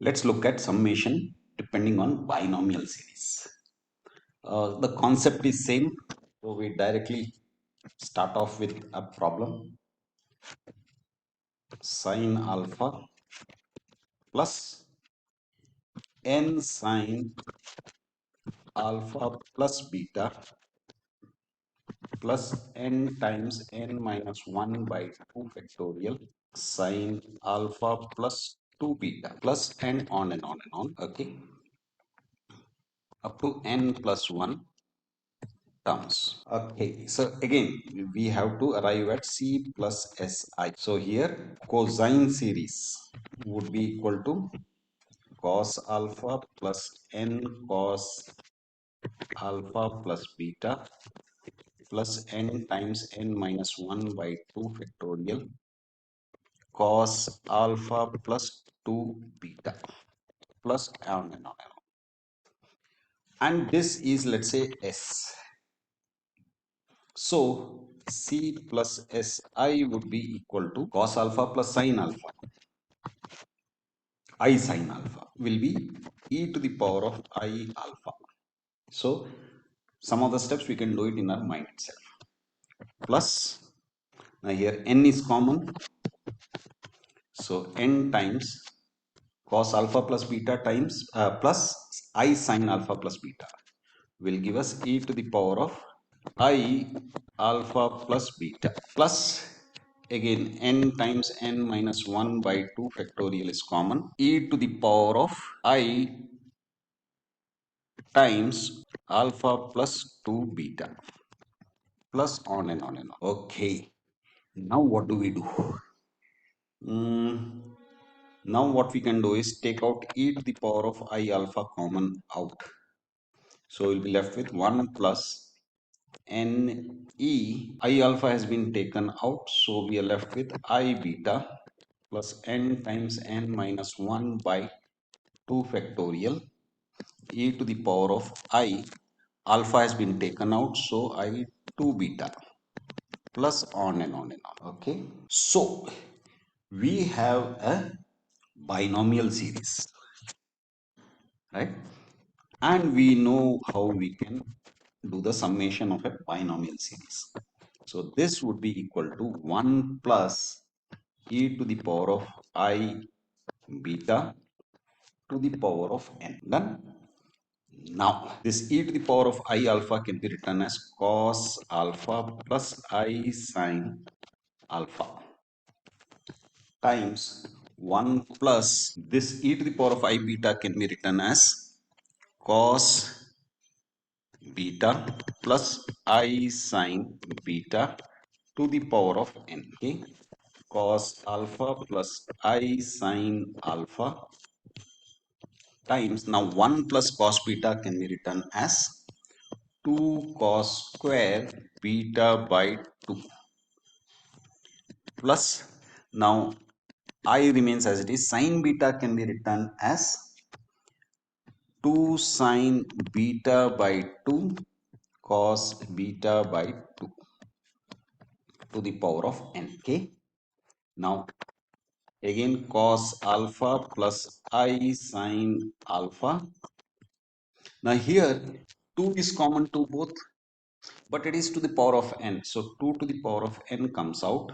Let's look at summation depending on binomial series. The concept is same, so we directly start off with a problem. Sine alpha plus n sine alpha plus beta plus n times n minus 1 by 2 factorial sine alpha plus 2 beta plus and on and on and on. Okay, up to n plus 1 terms. Okay, so again we have to arrive at C plus Si. So here cosine series would be equal to cos alpha plus n cos alpha plus beta plus n times n minus 1 by 2 factorial cos alpha plus 2 beta plus on and on and on. And this is, let's say, S. So C plus Si would be equal to cos alpha plus sin alpha. I sin alpha will be e to the power of I alpha. So some of the steps we can do it in our mind itself. Plus, now here n is common. So n times cos alpha plus beta times plus I sin alpha plus beta will give us e to the power of I alpha plus beta plus again n times n minus 1 by 2 factorial is common e to the power of I times alpha plus 2 beta plus on and on and on. Okay, now what do we do? Now what we can do is take out e to the power of I alpha common out. So we'll be left with 1 plus n e. I alpha has been taken out, so we are left with I beta plus n times n minus 1 by 2 factorial e to the power of I alpha has been taken out, so I 2 beta plus on and on and on. Okay, so we have a binomial series, right? And we know how we can do the summation of a binomial series. So this would be equal to 1 plus e to the power of I beta to the power of n. Done. Now this e to the power of I alpha can be written as cos alpha plus I sin alpha times 1 plus this e to the power of I beta can be written as cos beta plus I sin beta to the power of n. Okay, cos alpha plus I sin alpha times, now 1 plus cos beta can be written as 2 cos square beta by 2 plus, now I remains as it is, sin beta can be written as 2 sin beta by 2 cos beta by 2 to the power of n. Okay, now again cos alpha plus I sin alpha. Now here 2 is common to both, but it is to the power of n, so 2 to the power of n comes out.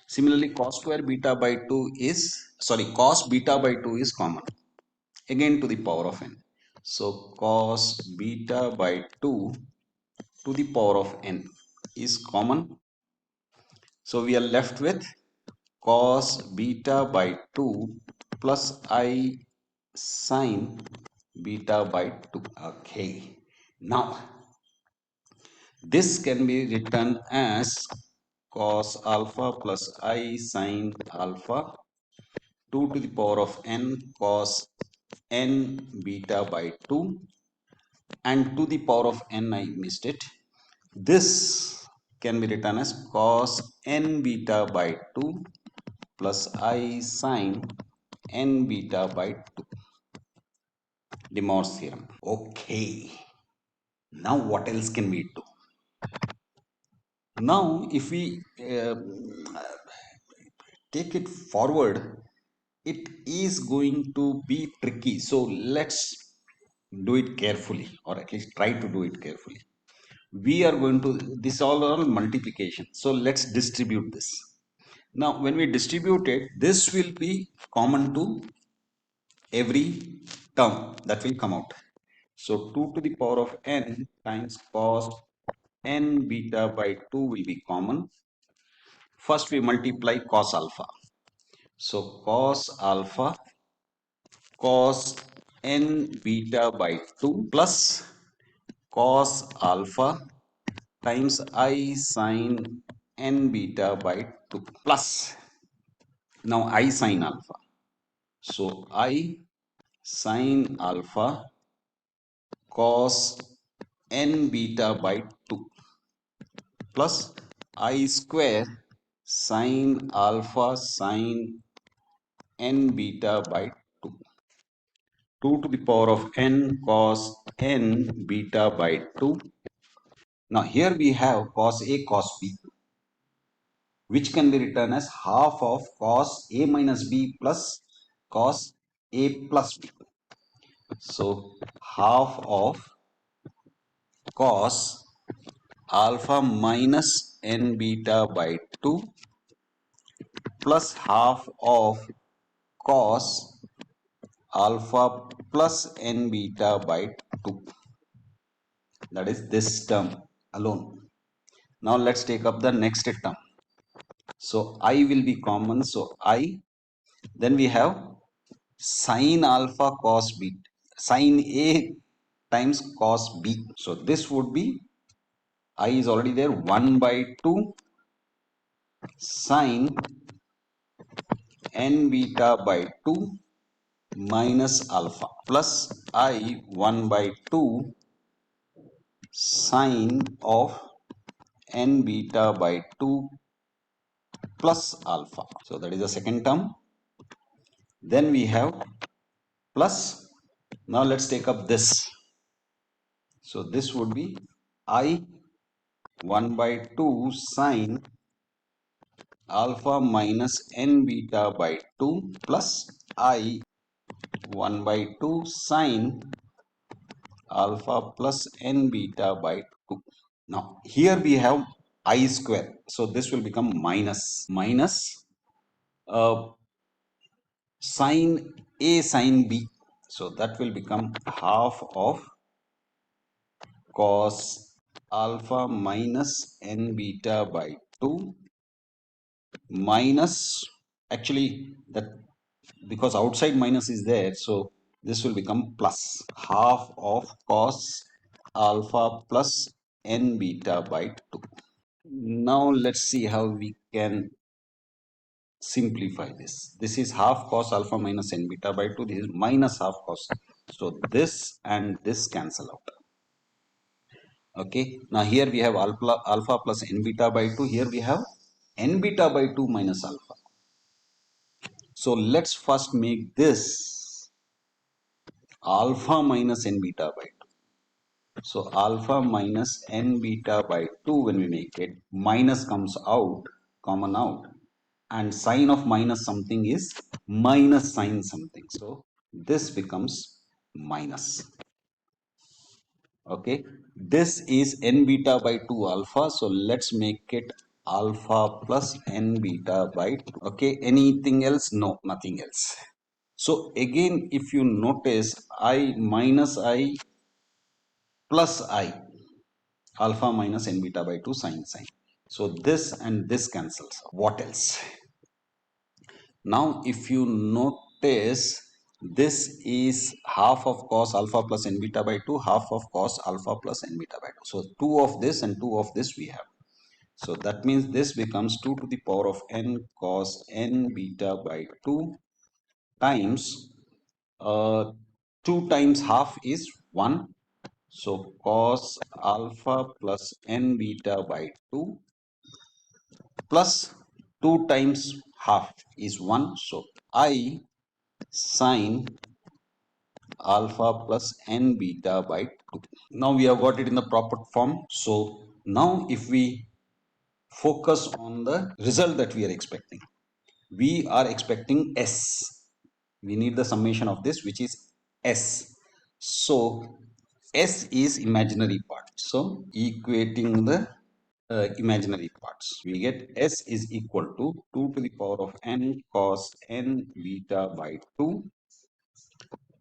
Similarly, cos square beta by 2 is, sorry, cos beta by 2 is common, again to the power of n. So cos beta by 2 to the power of n is common. So we are left with cos beta by 2 plus I sin beta by 2. Okay, now this can be written as cos alpha plus I sin alpha 2 to the power of n cos n beta by 2, and to the power of n I missed it. This can be written as cos n beta by 2 plus I sin n beta by 2. De Mor's theorem. Okay, now what else can we do? Now if we take it forward, it is going to be tricky. So let's do it carefully, or at least try to do it carefully. We are going to, this all are multiplication. So let's distribute this. Now, when we distribute it, this will be common to every term that will come out. So 2 to the power of n times cos n beta by 2 will be common. First, we multiply cos alpha. So cos alpha cos n beta by 2 plus cos alpha times I sin n beta by 2 plus now I sin alpha. So I sin alpha cos n beta by 2 plus I square sin alpha sin n beta by 2. 2 to the power of n cos n beta by 2. Now here we have cos A cos B, which can be written as half of cos A minus B plus cos A plus B. So half of cos alpha minus n beta by 2 plus half of cos alpha plus n beta by 2. That is this term alone. Now let's take up the next term. So I will be common. So I, then we have sin alpha cos b, sin A times cos B. So this would be, I is already there, 1 by 2 sin n beta by 2 minus alpha plus I 1 by 2 sin of n beta by 2 plus alpha. So that is the second term. Then we have plus, now let's take up this. So this would be I 1 by 2 sin alpha minus n beta by 2 plus I 1 by 2 sin alpha plus n beta by 2. Now here we have I square. So this will become minus uh, sin A sin B. So that will become half of cos alpha minus n beta by 2 minus, actually that, because outside minus is there, so this will become plus half of cos alpha plus n beta by 2. Now let's see how we can simplify this. This is half cos alpha minus n beta by 2. This is minus half cos. So this and this cancel out. Okay, now here we have alpha plus n beta by 2. Here we have n beta by 2 minus alpha. So let's first make this alpha minus n beta by 2. So alpha minus n beta by 2, when we make it, minus comes out, common out, and sign of minus something is minus sign something. So this becomes minus. Okay, this is n beta by 2 alpha. So let's make it alpha plus n beta by 2. Okay, anything else? No, nothing else. So again, if you notice, I minus I plus I, alpha minus n beta by 2 sin. So this and this cancels. What else? Now if you notice, this is half of cos alpha plus n beta by 2, half of cos alpha plus n beta by 2. So 2 of this and 2 of this we have. So that means this becomes 2 to the power of n cos n beta by 2 times 2 times half is 1. So cos alpha plus n beta by 2 plus 2 times half is 1. So I sin alpha plus n beta by 2. Now we have got it in the proper form. So now if we focus on the result that we are expecting, we are expecting S. We need the summation of this, which is S. So S is imaginary part. So equating the imaginary parts, we get S is equal to 2 to the power of n cos n beta by 2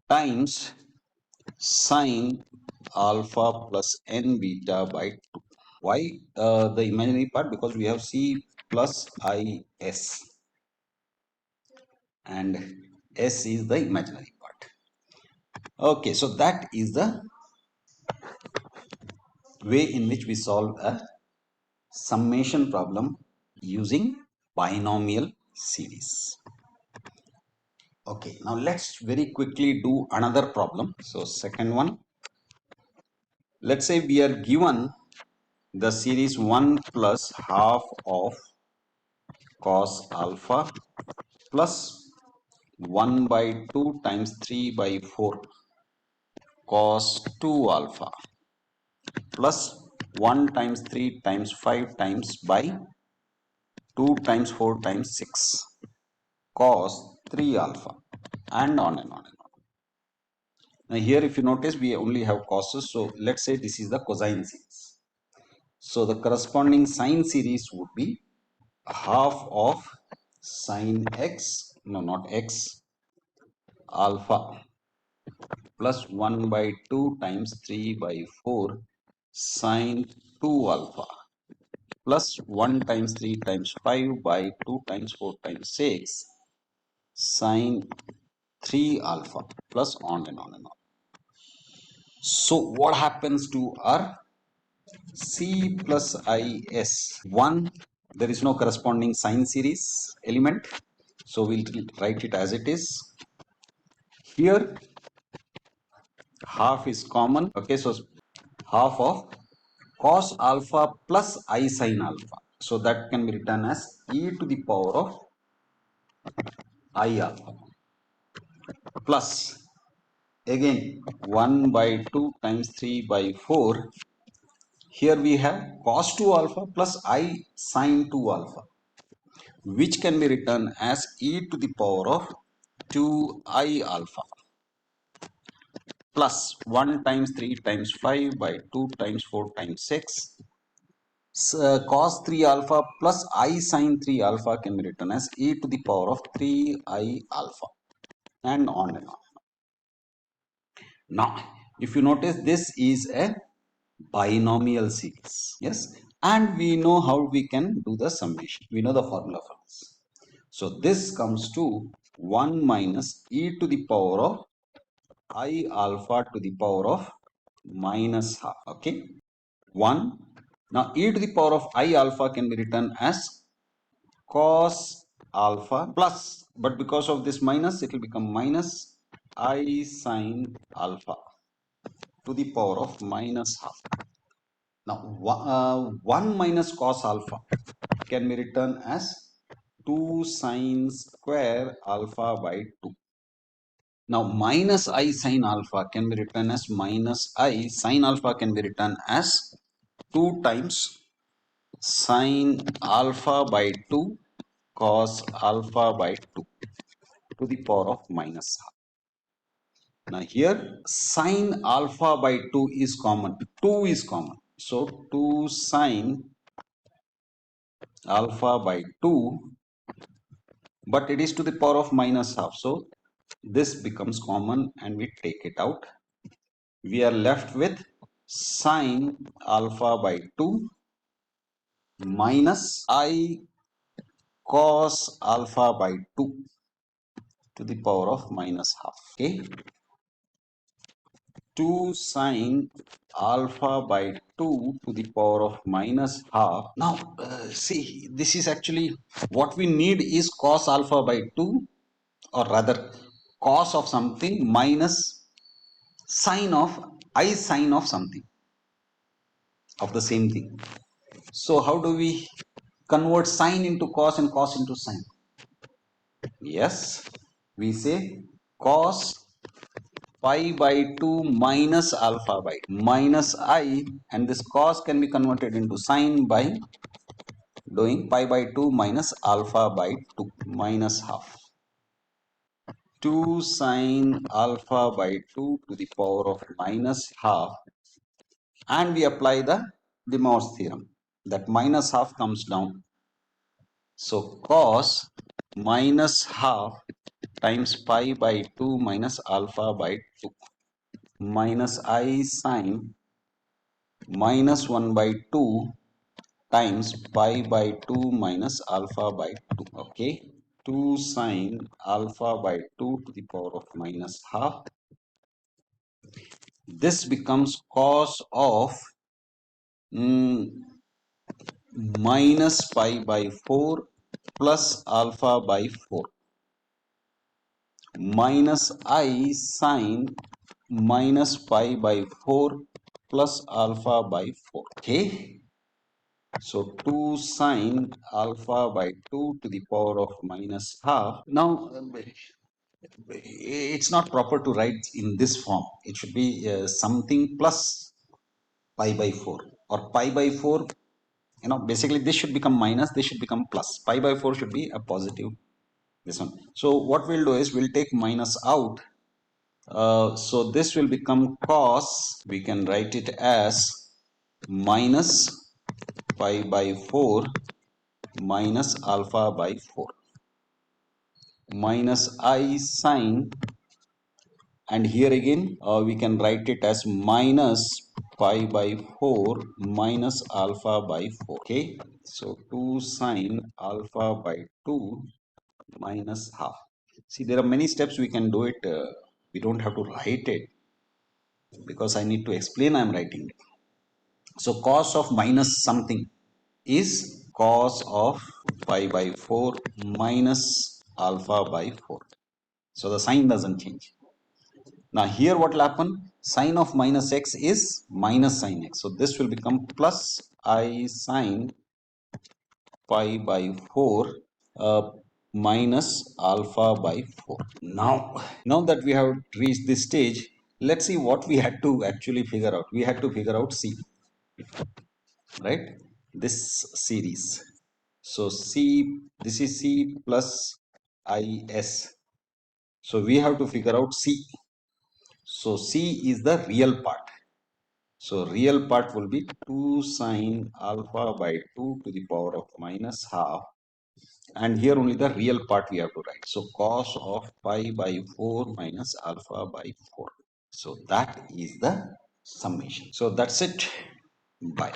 times sine alpha plus n beta by 2. Why the imaginary part? Because we have C plus IS and S is the imaginary part. Okay, so that is the way in which we solve a summation problem using binomial series. Okay, now let's very quickly do another problem. So second one, let's say we are given the series 1 plus half of cos alpha plus 1 by 2 times 3 by 4 cos 2 alpha plus 1 times 3 times 5 times by 2 times 4 times 6 cos 3 alpha and on and on and on. Now here if you notice we only have causes, so let's say this is the cosine series. So the corresponding sine series would be half of sine x, no not x, alpha plus 1 by 2 times 3 by 4 sine 2 alpha plus 1 times 3 times 5 by 2 times 4 times 6 sine 3 alpha plus on and on and on. So what happens to our C plus IS? 1, there is no corresponding sine series element, so we'll write it as it is. Here half is common, okay, so half of cos alpha plus I sin alpha, so that can be written as e to the power of I alpha plus again 1 by 2 times 3 by 4. Here we have cos 2 alpha plus I sin 2 alpha, which can be written as e to the power of 2I alpha plus 1 times 3 times 5 by 2 times 4 times 6. Cos 3 alpha plus I sin 3 alpha can be written as e to the power of 3I alpha and on and on. Now, if you notice, this is a binomial series. Yes, and we know how we can do the summation. We know the formula for this. So this comes to 1 minus e to the power of I alpha to the power of minus half. Okay, 1. Now e to the power of I alpha can be written as cos alpha plus, but because of this minus, it will become minus I sin alpha to the power of minus half. Now 1 minus cos alpha can be written as 2 sin square alpha by 2. Now minus I sin alpha can be written as minus I sin alpha can be written as 2 times sin alpha by 2 cos alpha by 2 to the power of minus half. Now here sin alpha by 2 is common. 2 is common. So 2 sin alpha by 2, but it is to the power of minus half. So this becomes common and we take it out. We are left with sin alpha by 2 minus I cos alpha by 2 to the power of minus half. Okay. 2 sin alpha by 2 to the power of minus half. Now, see, this is actually what we need is cos alpha by 2, or rather cos of something minus sine of I sine of something of the same thing. So how do we convert sine into cos and cos into sine? Yes, we say cos pi by 2 minus alpha by minus I, and this cos can be converted into sine by doing pi by 2 minus alpha by 2 minus half 2 sine alpha by 2 to the power of minus half, and we apply the Morse theorem. That minus half comes down. So cos minus half times pi by 2 minus alpha by 2 minus I sine minus 1 by 2 times pi by 2 minus alpha by 2. Okay, 2 sine alpha by 2 to the power of minus half. This becomes cos of minus pi by 4 plus alpha by 4 minus I sine minus pi by 4 plus alpha by 4. Okay, so 2 sine alpha by 2 to the power of minus half. Now it's not proper to write in this form. It should be something plus pi by 4 or pi by 4. Basically this should become minus, this should become plus. Pi by 4 should be a positive, this one. So what we'll do is we'll take minus out. So this will become cos. We can write it as minus pi by 4 minus alpha by 4 minus I sine, and here again we can write it as minus pi by 4 minus alpha by 4. Okay, so 2 sine alpha by 2 minus half. See, there are many steps we can do it. We don't have to write it because I need to explain. I'm writing it. So cos of minus something is cos of pi by 4 minus alpha by 4. So the sign doesn't change. Now here what will happen? Sine of minus x is minus sine x. So this will become plus I sine pi by 4 minus alpha by 4. Now that we have reached this stage, let's see what we had to actually figure out. We had to figure out C, right? This series. So C, this is C plus IS. So we have to figure out C. So C is the real part. So real part will be 2 sine alpha by 2 to the power of minus half. And here only the real part we have to write. So cos of pi by 4 minus alpha by 4. So that is the summation. So that's it. Bye.